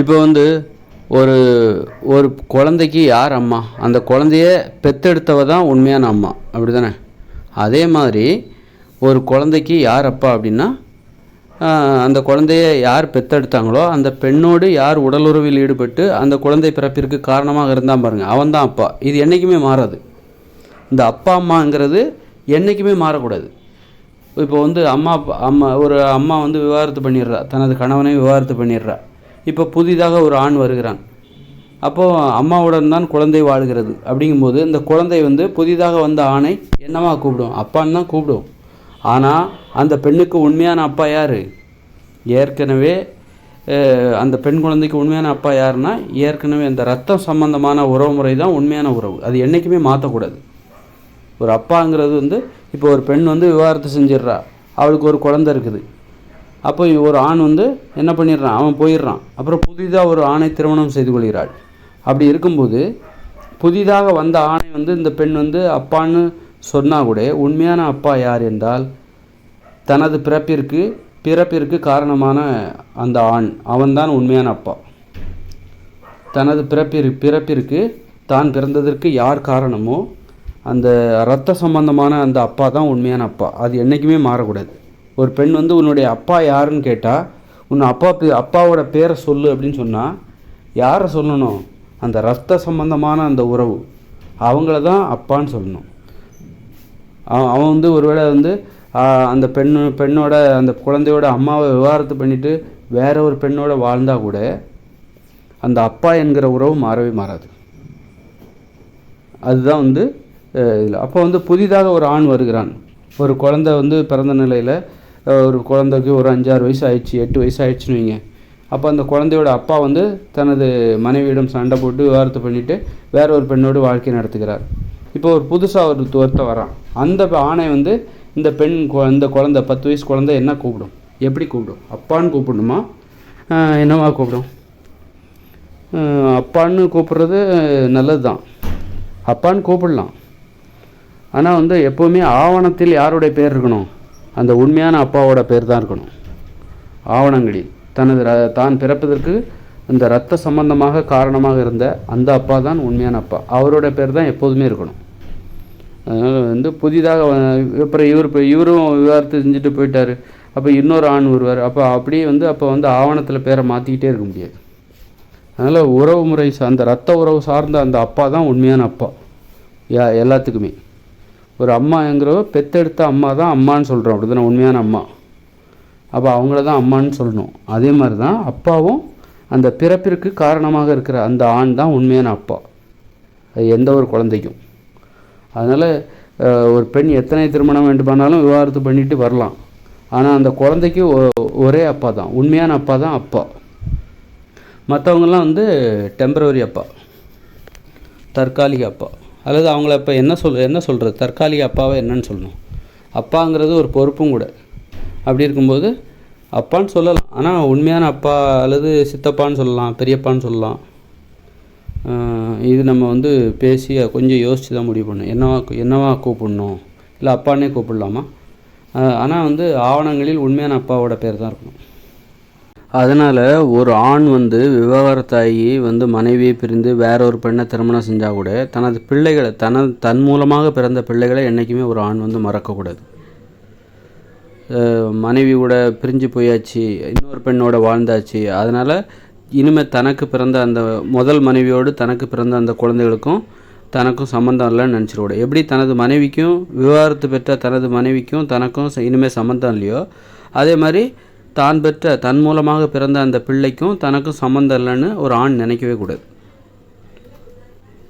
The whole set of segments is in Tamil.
இப்போ வந்து ஒரு ஒரு குழந்தைக்கு யார் அம்மா? அந்த குழந்தைய பெத்தெடுத்தவ தான் உண்மையான அம்மா, அப்படி தானே? அதே மாதிரி ஒரு குழந்தைக்கு யார் அப்பா அப்படின்னா, அந்த குழந்தைய யார் பெத்தெடுத்தாங்களோ அந்த பெண்ணோடு யார் உடலுறவில் ஈடுபட்டு அந்த குழந்தை பிறப்பிற்கு காரணமாக இருந்தான் பாருங்கள், அவன் தான் அப்பா. இது என்றைக்குமே மாறாது. இந்த அப்பா அம்மாங்கிறது என்றைக்குமே மாறக்கூடாது. இப்போ வந்து ஒரு அம்மா வந்து விவாகரத்து பண்ணிடுறா, தனது கணவனை விவாகரத்து பண்ணிடுறா. இப்போ புதிதாக ஒரு ஆண் வருகிறான். அப்போது அம்மாவுடன் தான் குழந்தை வாழ்கிறது. அப்படிங்கும்போது இந்த குழந்தை வந்து புதிதாக வந்த ஆணை என்னவா கூப்பிடும்? அப்பான்னு தான் கூப்பிடும். ஆனால் அந்த பெண்ணுக்கு உண்மையான அப்பா யார்? ஏற்கனவே அந்த பெண் குழந்தைக்கு உண்மையான அப்பா யாருன்னா, ஏற்கனவே அந்த ரத்தம் சம்பந்தமான உறவு முறை தான் உண்மையான உறவு. அது என்றைக்குமே மாற்றக்கூடாது. ஒரு அப்பாங்கிறது வந்து, இப்போ ஒரு பெண் வந்து விவாகரத்து செஞ்சிடுறா, அவளுக்கு ஒரு குழந்தை இருக்குது. அப்போ ஒரு ஆண் வந்து என்ன பண்ணிடுறான்? அவன் போயிடுறான். அப்புறம் புதிதாக ஒரு ஆணை திருமணம் செய்து கொள்கிறாள். அப்படி இருக்கும்போது புதிதாக வந்த ஆணை வந்து இந்த பெண் வந்து அப்பான்னு சொன்னால் கூட உண்மையான அப்பா யார் என்றால், தனது பிறப்பிற்கு காரணமான அந்த ஆண், அவன்தான் உண்மையான அப்பா. தனது பிறப்பிற்கு தான் பிறந்ததற்கு யார் காரணமோ அந்த இரத்த சம்பந்தமான அந்த அப்பா தான் உண்மையான அப்பா. அது என்றைக்குமே மாறக்கூடாது. ஒரு பெண் வந்து உன்னுடைய அப்பா யாருன்னு கேட்டால், உன் அப்பாவோட பேரை சொல்லு அப்படின்னு சொன்னால் யாரை சொல்லணும்? அந்த இரத்த சம்பந்தமான அந்த உறவு, அவங்கள தான் அப்பான்னு சொல்லணும். அவன் வந்து ஒருவேளை வந்து அந்த பெண்ணோட அந்த குழந்தையோட அம்மாவை விவாகரத்து பண்ணிவிட்டு வேற ஒரு பெண்ணோட வாழ்ந்தால் கூட அந்த அப்பா என்கிற உறவு மாறவே மாறாது. அதுதான் வந்து இதில். அப்போ வந்து புதிதாக ஒரு ஆண் வருகிறான். ஒரு குழந்தை வந்து பிறந்த நிலையில் ஒரு குழந்தைக்கு ஒரு 5-6 வயசு ஆயிடுச்சு, 8 வயசு ஆயிடுச்சுன்னு வைங்க. அப்போ அந்த குழந்தையோட அப்பா வந்து தனது மனைவியிடம் சண்டை போட்டு விவாகரத்து பண்ணிவிட்டு வேற ஒரு பெண்ணோடு வாழ்க்கை நடத்துகிறார். இப்போ ஒரு புதுசாக ஒரு ஒருத்தர் வரான். அந்த ஆணை வந்து இந்த குழந்தை 10 வயசு குழந்தை என்ன கூப்பிடும்? எப்படி கூப்பிடும்? அப்பான்னு கூப்பிடணுமா? என்னவா கூப்பிடும்? அப்பான்னு கூப்பிட்றது நல்லது தான், அப்பான்னு கூப்பிடலாம். ஆனால் வந்து எப்போவுமே ஆவணத்தில் யாருடைய பேர் இருக்கணும்? அந்த உண்மையான அப்பாவோட பேர் தான் இருக்கணும். ஆவணங்களில் தான் பிறப்பதற்கு அந்த இரத்த சம்பந்தமாக காரணமாக இருந்த அந்த அப்பா தான் உண்மையான அப்பா. அவரோட பேர் தான் எப்போதுமே இருக்கணும். அதனால் வந்து புதிதாக அப்புறம் இவரும் விவாகரத்து செஞ்சுட்டு போயிட்டார். அப்போ இன்னொரு ஆண் வருவார். அப்போ வந்து ஆவணத்தில் பேரை மாற்றிக்கிட்டே இருக்க முடியாது. அதனால் உறவு முறை அந்த இரத்த உறவு சார்ந்த அந்த அப்பா தான் உண்மையான அப்பா எல்லாத்துக்குமே. ஒரு அம்மாங்கிறவ பெத்தெடுத்த அம்மா தான் அம்மான்னு சொல்கிறோம், அப்படி தானே? உண்மையான அம்மா. அப்போ அவங்கள தான் அம்மான்னு சொல்லணும். அதே மாதிரி தான் அப்பாவும் அந்த பிறப்பிற்கு காரணமாக இருக்கிற அந்த ஆண் தான் உண்மையான அப்பா, அது எந்த ஒரு குழந்தைக்கும். அதனால் ஒரு பெண் எத்தனை திருமணம் வேண்டுமானாலும் விவாகரத்து பண்ணிட்டு வரலாம். ஆனால் அந்த குழந்தைக்கு ஒரே அப்பா தான், உண்மையான அப்பா தான் அப்பா. மற்றவங்கெல்லாம் வந்து டெம்பரவரி அப்பா, தற்காலிக அப்பா, அல்லது அவங்கள இப்போ என்ன சொல்கிறது, தற்காலிக அப்பாவை என்னன்னு சொல்லணும்? அப்பாங்கிறது ஒரு பொறுப்பும் கூட. அப்படி இருக்கும்போது அப்பான்னு சொல்லலாம். ஆனால் உண்மையான அப்பா அல்லது சித்தப்பான்னு சொல்லலாம், பெரியப்பான்னு சொல்லலாம். இது நம்ம வந்து பேசி கொஞ்சம் யோசித்து தான் முடிவு பண்ணணும். என்னவா கூப்பிடணும், இல்லை அப்பானே கூப்பிடலாமா? ஆனால் வந்து ஆவணங்களில் உண்மையான அப்பாவோட பேர் தான் இருக்கணும். அதனால் ஒரு ஆண் வந்து விவாகரத்தாகி வந்து மனைவியை பிரிந்து வேற ஒரு பெண்ணை திருமணம் செஞ்சால் கூட தனது பிள்ளைகளை தன் மூலமாக பிறந்த பிள்ளைகளை என்றைக்குமே ஒரு ஆண் வந்து மறக்கக்கூடாது. மனைவி கூட பிரிஞ்சு போயாச்சு, இன்னொரு பெண்ணோட வாழ்ந்தாச்சு, அதனால் இனிமேல் தனக்கு பிறந்த அந்த முதல் மனைவியோடு தனக்கு பிறந்த அந்த குழந்தைகளுக்கும் தனக்கும் சம்மந்தம் இல்லைன்னு நினச்சிடக்கூடாது. எப்படி தனது மனைவிக்கும் விவாகரத்து பெற்ற தனது மனைவிக்கும் தனக்கும் இனிமேல் சம்மந்தம் இல்லையோ, அதே மாதிரி தன் மூலமாக பிறந்த அந்த பிள்ளைக்கும் தனக்கும் சம்மந்தம் இல்லைன்னு ஒரு ஆண் நினைக்கவே கூடாது.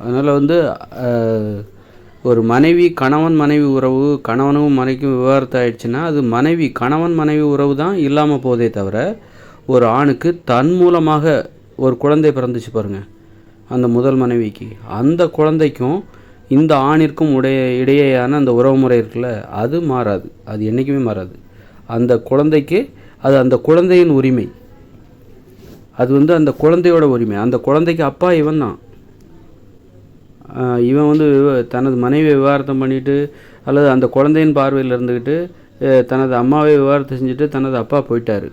அதனால் வந்து ஒரு கணவன் மனைவி உறவு, கணவனும் மனைவிக்கும் விவாகரத்து ஆயிடுச்சுன்னா அது கணவன் மனைவி உறவு தான் இல்லாமல் போதே தவிர, ஒரு ஆணுக்கு தன் மூலமாக ஒரு குழந்தை பிறந்துச்சு பாருங்கள், அந்த முதல் மனைவிக்கு, அந்த குழந்தைக்கும் இந்த ஆணிற்கும் இடையேயான அந்த உறவு முறை இருக்குல்ல, அது மாறாது. அது என்றைக்குமே மாறாது. அந்த குழந்தைக்கு அது அந்த குழந்தையின் உரிமை, அது வந்து அந்த குழந்தையோட உரிமை. அந்த குழந்தைக்கு அப்பா இவன் தான். இவன் வந்து தனது மனைவியை விவாகரத்தம் பண்ணிவிட்டு அல்லது அந்த குழந்தையின் பார்வையில் இருந்துக்கிட்டு தனது அம்மாவை விவாகரத்து செஞ்சுட்டு தனது அப்பா போயிட்டார்.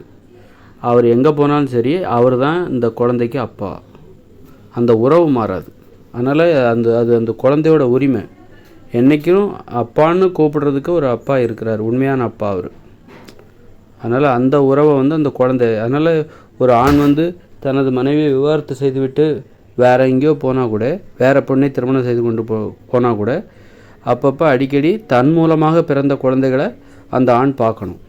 அவர் எங்கே போனாலும் சரி அவர் தான் இந்த குழந்தைக்கு அப்பா. அந்த உறவு மாறாது. அதனால் அந்த குழந்தையோட உரிமை. என்றைக்கும் அப்பான்னு கூப்பிடுறதுக்கு ஒரு அப்பா இருக்கிறார், உண்மையான அப்பா அவர். அதனால் அந்த உறவை அந்த குழந்தை, அதனால் ஒரு ஆண் தனது மனைவியை விவாகரத்து செய்துவிட்டு வேறு எங்கேயோ போனால் கூட, வேறு பொண்ணை திருமணம் செய்து கொண்டு போனால் கூட அப்பப்போ அடிக்கடி தன் மூலமாக பிறந்த குழந்தைகளை அந்த ஆண் பார்க்கணும்.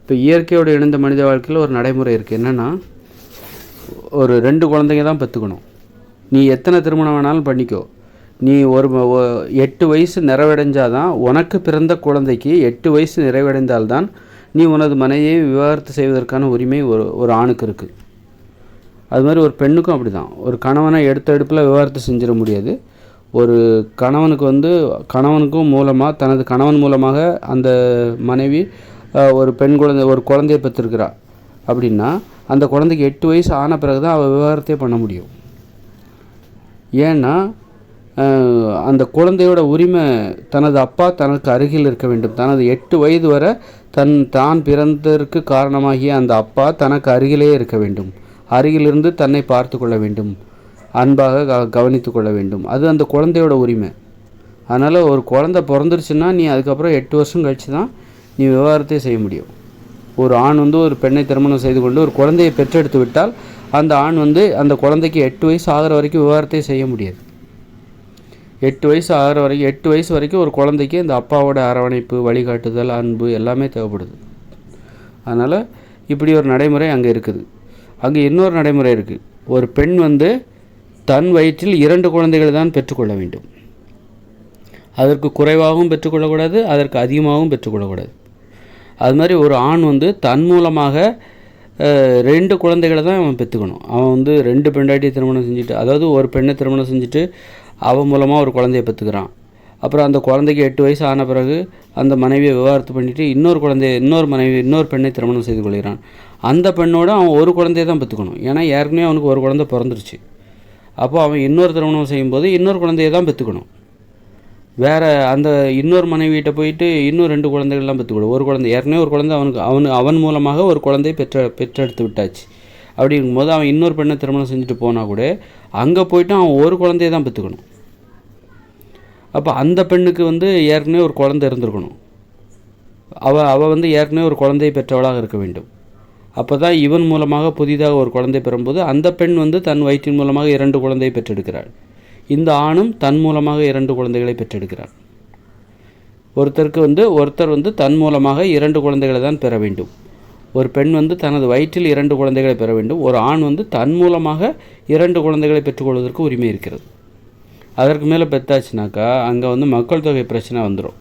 இப்போ இயற்கையோடு இணைந்த மனித வாழ்க்கையில் ஒரு நடைமுறை இருக்குது. என்னென்னா, ஒரு 2 குழந்தைங்க தான் பெற்றுக்கணும். நீ எத்தனை திருமணம் வேணாலும் பண்ணிக்கோ. நீ 8 வயசு நிறைவடைஞ்சாதான், உனக்கு பிறந்த குழந்தைக்கு 8 வயசு நிறைவடைந்தால்தான் நீ உனது மனைவியை விவாகரத்து செய்வதற்கான உரிமை ஒரு ஆணுக்கு இருக்குது. அது மாதிரி ஒரு பெண்ணுக்கும் அப்படி தான். ஒரு கணவனை எடுப்பில் விவாகரத்து செஞ்சிட முடியாது. ஒரு கணவனுக்கு கணவனுக்கும் மூலமாக, தனது கணவன் மூலமாக அந்த மனைவி ஒரு குழந்தையை பெற்றிருக்கிறா அப்படின்னா, அந்த குழந்தைக்கு 8 வயசு ஆன பிறகு தான் அவள் விவாகரத்தே பண்ண முடியும். ஏன்னா அந்த குழந்தையோட உரிமை தனது அப்பா தனக்கு அருகில் இருக்க வேண்டும். தனது 8 வயது வரை தான் பிறந்ததற்கு காரணமாகிய அந்த அப்பா தனக்கு அருகிலே இருக்க வேண்டும். அருகிலிருந்து தன்னை பார்த்து கொள்ள வேண்டும், அன்பாக கவனித்து கொள்ள வேண்டும். அது அந்த குழந்தையோட உரிமை. அதனால் ஒரு குழந்தை பிறந்துருச்சுன்னா நீ அதுக்கப்புறம் 8 வருஷம் கழித்து தான் நீ விவாகரத்தே செய்ய முடியும். ஒரு ஆண் ஒரு பெண்ணை திருமணம் செய்து கொண்டு ஒரு குழந்தையை பெற்றெடுத்து விட்டால் அந்த ஆண் அந்த குழந்தைக்கு 8 வயசு ஆகிற வரைக்கும் விவாகரத்தே செய்ய முடியாது. 8 வயசு ஆகிற வரைக்கும், 8 வயசு வரைக்கும் ஒரு குழந்தைக்கு இந்த அப்பாவோட அரவணைப்பு, வழிகாட்டுதல், அன்பு எல்லாமே தேவைப்படுது. அதனால் இப்படி ஒரு நடைமுறை அங்கே இருக்குது. அங்கே இன்னொரு நடைமுறை இருக்குது. ஒரு பெண் தன் வயிற்றில் 2 குழந்தைகள் தான் பெற்றுக்கொள்ள வேண்டும். அதற்கு குறைவாகவும் பெற்றுக்கொள்ளக்கூடாது, அதற்கு அதிகமாகவும் பெற்றுக்கொள்ளக்கூடாது. அது மாதிரி ஒரு ஆண் தன் மூலமாக 2 குழந்தைகளை தான் அவன் பெற்றுக்கணும். அவன் 2 பெண்டாட்டியை திருமணம் செஞ்சுட்டு, அதாவது ஒரு பெண்ணை திருமணம் செஞ்சுட்டு அவன் மூலமாக ஒரு குழந்தையை பெற்றுக்கிறான். அப்புறம் அந்த குழந்தைக்கு 8 வயசு ஆன பிறகு அந்த மனைவியை விவாகரத்து பண்ணிவிட்டு இன்னொரு பெண்ணை திருமணம் செய்து கொள்கிறான். அந்த பெண்ணோடு அவன் ஒரு குழந்தையை தான் பெற்றுக்கணும். ஏன்னா ஏற்கனவே அவனுக்கு ஒரு குழந்தை பிறந்துருச்சு. அப்போ அவன் இன்னொரு திருமணம் செய்யும்போது இன்னொரு குழந்தையை தான் பெற்றுக்கணும். வேறு அந்த இன்னொரு மனைவியிட்ட போயிட்டு இன்னும் 2 குழந்தைகள்லாம் பெற்றுக்கணும். ஒரு குழந்தை, ஏற்கனவே ஒரு குழந்தை அவன் மூலமாக ஒரு குழந்தை பெற்றெடுத்து விட்டாச்சு. அப்படிங்கும்போது அவன் இன்னொரு பெண்ணை திருமணம் செஞ்சுட்டு போனால் கூட அங்கே போய்ட்டு அவன் ஒரு குழந்தையை தான் பெற்றுக்கணும். அப்போ அந்த பெண்ணுக்கு ஏற்கனவே ஒரு குழந்தை இருந்திருக்கணும். அவள் ஏற்கனவே ஒரு குழந்தையை பெற்றவளாக இருக்க வேண்டும். அப்போ தான் இவன் மூலமாக புதிதாக ஒரு குழந்தை பெறும்போது அந்த பெண் தன் வயிற்றின் மூலமாக 2 குழந்தையை பெற்றெடுக்கிறாள். இந்த ஆணும் தன் மூலமாக 2 குழந்தைகளை பெற்றெடுக்கிறார். ஒருத்தர் தன் மூலமாக 2 குழந்தைகளை தான் பெற வேண்டும். ஒரு பெண் தனது வயிற்றில் 2 குழந்தைகளை பெற வேண்டும். ஒரு ஆண் தன் மூலமாக 2 குழந்தைகளை பெற்றுக்கொள்வதற்கு உரிமை இருக்கிறது. அதற்கு மேலே பெற்றாச்சுனாக்கா அங்கே மக்கள் தொகை பிரச்சனை வந்துடும்.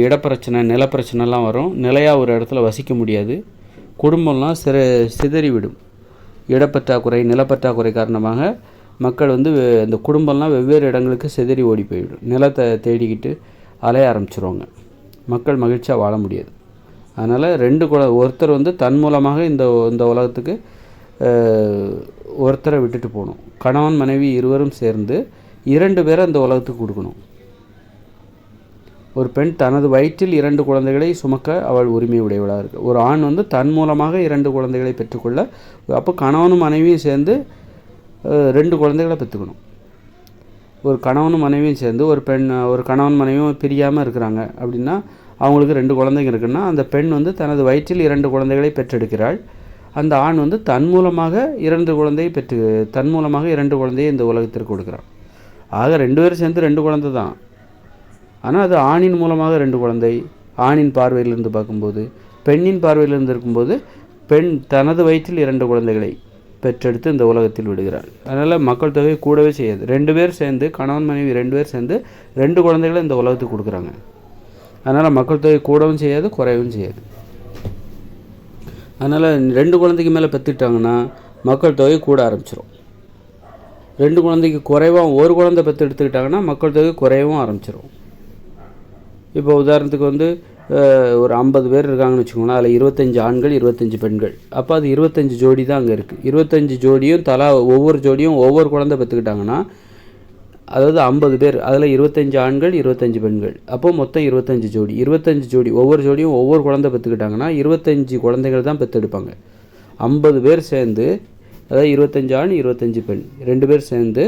இடப்பிரச்சனை, நிலப்பிரச்சனைலாம் வரும். நிலையாக ஒரு இடத்துல வசிக்க முடியாது. குடும்பம்லாம் சிதறிவிடும். இடப்பற்றாக்குறை, நிலப்பற்றாக்குறை காரணமாக மக்கள் இந்த குடும்பம்லாம் வெவ்வேறு இடங்களுக்கு சிதறி ஓடி போய்விடும். நிலத்தை தேடிக்கிட்டு அலைய ஆரம்பிச்சிருவாங்க. மக்கள் மகிழ்ச்சியாக வாழ முடியாது. அதனால் ஒருத்தர் தன் மூலமாக இந்த உலகத்துக்கு ஒருத்தரை விட்டுட்டு போகணும். கணவன் மனைவி இருவரும் சேர்ந்து 2 பேரை இந்த உலகத்துக்கு கொடுக்கணும். ஒரு பெண் தனது வயிற்றில் 2 குழந்தைகளை சுமக்க அவள் உரிமை உடையவளாக இருக்குது. ஒரு ஆண் தன் மூலமாக 2 குழந்தைகளை பெற்றுக்கொள்ள, அப்போ கணவனும் மனைவியும் சேர்ந்து 2 குழந்தைகளை பெற்றுக்கணும். ஒரு கணவனும் மனைவியும் சேர்ந்து ஒரு கணவன் மனைவியும் பிரியாமல் இருக்கிறாங்க அப்படின்னா அவங்களுக்கு 2 குழந்தைங்க இருக்குன்னா அந்த பெண் தனது வயிற்றில் 2 குழந்தைகளை பெற்றெடுக்கிறாள். அந்த ஆண் தன் மூலமாக 2 குழந்தையை இந்த உலகத்திற்கு கொடுக்குறான். ஆக 2 பேரும் சேர்ந்து 2 குழந்தை தான். ஆனால் அது ஆணின் மூலமாக 2 குழந்தை. ஆணின் பார்வையிலிருந்து பார்க்கும்போது, பெண்ணின் பார்வையிலிருந்து இருக்கும்போது பெண் தனது வயிற்றில் 2 குழந்தைகளை பெற்றெடுத்து இந்த உலகத்தில் விடுகிறாள். அதனால் மக்கள் தொகை கூடவே செய்யாது. 2 பேர் சேர்ந்து, கணவன் மனைவி 2 பேர் சேர்ந்து 2 குழந்தைகளை இந்த உலகத்துக்கு கொடுக்குறாங்க. அதனால் மக்கள் தொகை கூடவும் செய்யாது, குறையவும் செய்யாது. அதனால் 2 குழந்தைக்கு மேலே பெற்றுட்டாங்கன்னா மக்கள் தொகை கூட ஆரம்பிச்சிடும். 2 குழந்தைக்கு குறைவாக ஒரு குழந்தை பெற்று எடுத்துக்கிட்டாங்கன்னா மக்கள் தொகை குறையவும் ஆரம்பிச்சிடும். இப்போ உதாரணத்துக்கு ஒரு 50 பேர் இருக்காங்கன்னு வச்சுக்கோங்களேன். அதில் 25 ஆண்கள், 25 பெண்கள். அப்போ அது 25 ஜோடி தான் அங்கே இருக்குது. 25 ஜோடியும் ஒவ்வொரு ஜோடியும் ஒவ்வொரு குழந்தை பெற்றுக்கிட்டாங்கன்னா, அதாவது 50 பேர், அதில் 25 ஆண்கள், 25 பெண்கள். அப்போது மொத்தம் 25 ஜோடி. 25 ஜோடி, ஒவ்வொரு ஜோடியும் ஒவ்வொரு குழந்தை பெற்றுக்கிட்டாங்கன்னா 25 குழந்தைகள் தான் பெற்றெடுப்பாங்க. 50 பேர் சேர்ந்து, அதாவது 25 ஆண் 25 பெண் 2 பேர் சேர்ந்து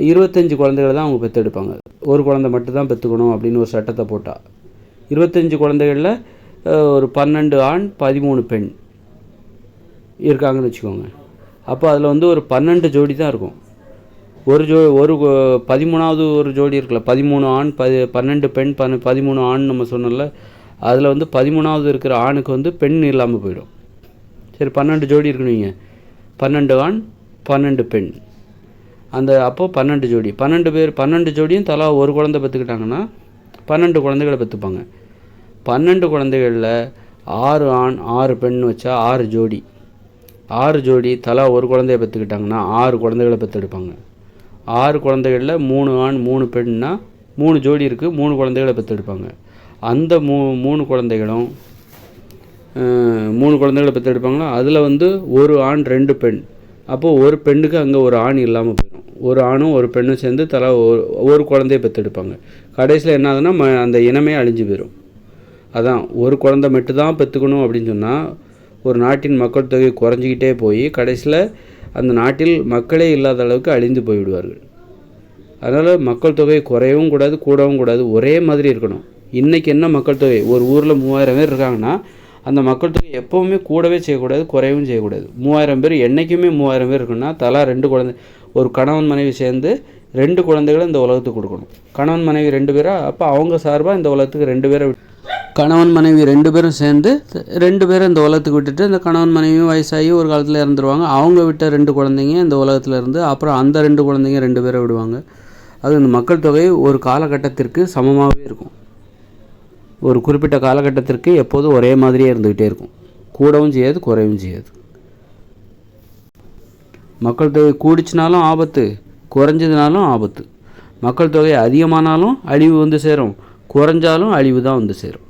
25 குழந்தைகளை தான் அவங்க பெற்றெடுப்பாங்க. ஒரு குழந்தை மட்டும்தான் பெற்றுக்கணும் அப்படின்னு ஒரு சட்டத்தை போட்டால் 25 குழந்தைகளில் ஒரு 12 ஆண் 13 பெண் இருக்காங்கன்னு வச்சுக்கோங்க. அப்போ அதில் வந்து ஒரு 12 ஜோடி தான் இருக்கும். ஒரு 13வது ஒரு ஜோடி இருக்குல்ல, 13 ஆண் 12 பெண் 13 ஆண் நம்ம சொன்னோம்ல, அதில் வந்து 13வது இருக்கிற ஆணுக்கு வந்து பெண் இல்லாமல் போயிடும். சரி, 12 ஜோடி இருக்குன்னு 12 ஆண் 12 பெண், அந்த அப்போது 12 ஜோடி, 12 பேர் 12 ஜோடியும் தலா ஒரு குழந்தை பெற்றுக்கிட்டாங்கன்னா 12 குழந்தைகளை பெற்றுப்பாங்க. 12 குழந்தைகளில் 6 ஆண் 6 பெண் வச்சா 6 ஜோடி, 6 ஜோடி தலா ஒரு குழந்தைய பெற்றுக்கிட்டாங்கன்னா 6 குழந்தைகளை பெற்றெடுப்பாங்க. 6 குழந்தைகளில் 3 ஆண் 3 பெண்ணா 3 ஜோடி இருக்குது, 3 குழந்தைகளை பெற்றெடுப்பாங்க. அந்த 3 குழந்தைகளும் 3 குழந்தைகளை பெற்றெடுப்பாங்களா, அதில் வந்து ஒரு ஆண் 2 பெண், அப்போது ஒரு பெண்ணுக்கு அங்கே ஒரு ஆண் இல்லாமல் போயிடும். ஒரு ஆணும் ஒரு பெண்ணும் சேர்ந்து தலா ஒரு குழந்தைய பெற்றெடுப்பாங்க. கடைசியில் என்ன ஆகுதுன்னா அந்த இனமே அழிஞ்சு போயிடும். அதான் ஒரு குழந்தை மட்டும்தான் பெற்றுக்கணும் அப்படின்னு சொன்னால் ஒரு நாட்டின் மக்கள் தொகை குறைஞ்சிக்கிட்டே போய் கடைசியில் அந்த நாட்டில் மக்களே இல்லாத அளவுக்கு அழிந்து போய்விடுவார்கள். அதனால் மக்கள் தொகை குறையவும் கூடாது, கூடவும் கூடாது, ஒரே மாதிரி இருக்கணும். இன்றைக்கி என்ன மக்கள் தொகை, ஒரு ஊரில் 3000 பேர் இருக்காங்கன்னா அந்த மக்கள் தொகை எப்போவுமே கூடவே செய்யக்கூடாது, குறையவும் செய்யக்கூடாது. 3000 பேர் என்றைக்குமே 3000 பேர் இருக்குன்னா தலா 2 குழந்தை, ஒரு கணவன் மனைவி சேர்ந்து 2 குழந்தைகளை இந்த உலகத்துக்கு கொடுக்கணும். கணவன் மனைவி 2 பேரா, அப்போ அவங்க சார்பாக இந்த உலகத்துக்கு 2 பேரை, கணவன் மனைவி 2 பேரும் சேர்ந்து 2 பேரை இந்த உலகத்துக்கு விட்டுட்டு, இந்த கணவன் மனைவியும் வயசாகி ஒரு காலத்தில் இறந்துருவாங்க. அவங்க விட்ட 2 குழந்தைங்க இந்த உலகத்தில் இருந்து அப்புறம் அந்த 2 குழந்தைங்க 2 பேரை விடுவாங்க. அது இந்த மக்கள் தொகை ஒரு காலகட்டத்திற்கு சமமாகவே இருக்கும். ஒரு குறிப்பிட்ட காலகட்டத்திற்கு எப்போதும் ஒரே மாதிரியே இருந்துக்கிட்டே இருக்கும். கூடவும் செய்யாது, குறையவும் செய்யாது. மக்கள் தொகை கூடிச்சினாலும் ஆபத்து, குறைஞ்சதுனாலும் ஆபத்து. மக்கள் தொகை அதிகமானாலும் அழிவு வந்து சேரும், குறைஞ்சாலும் அழிவு தான் வந்து சேரும்.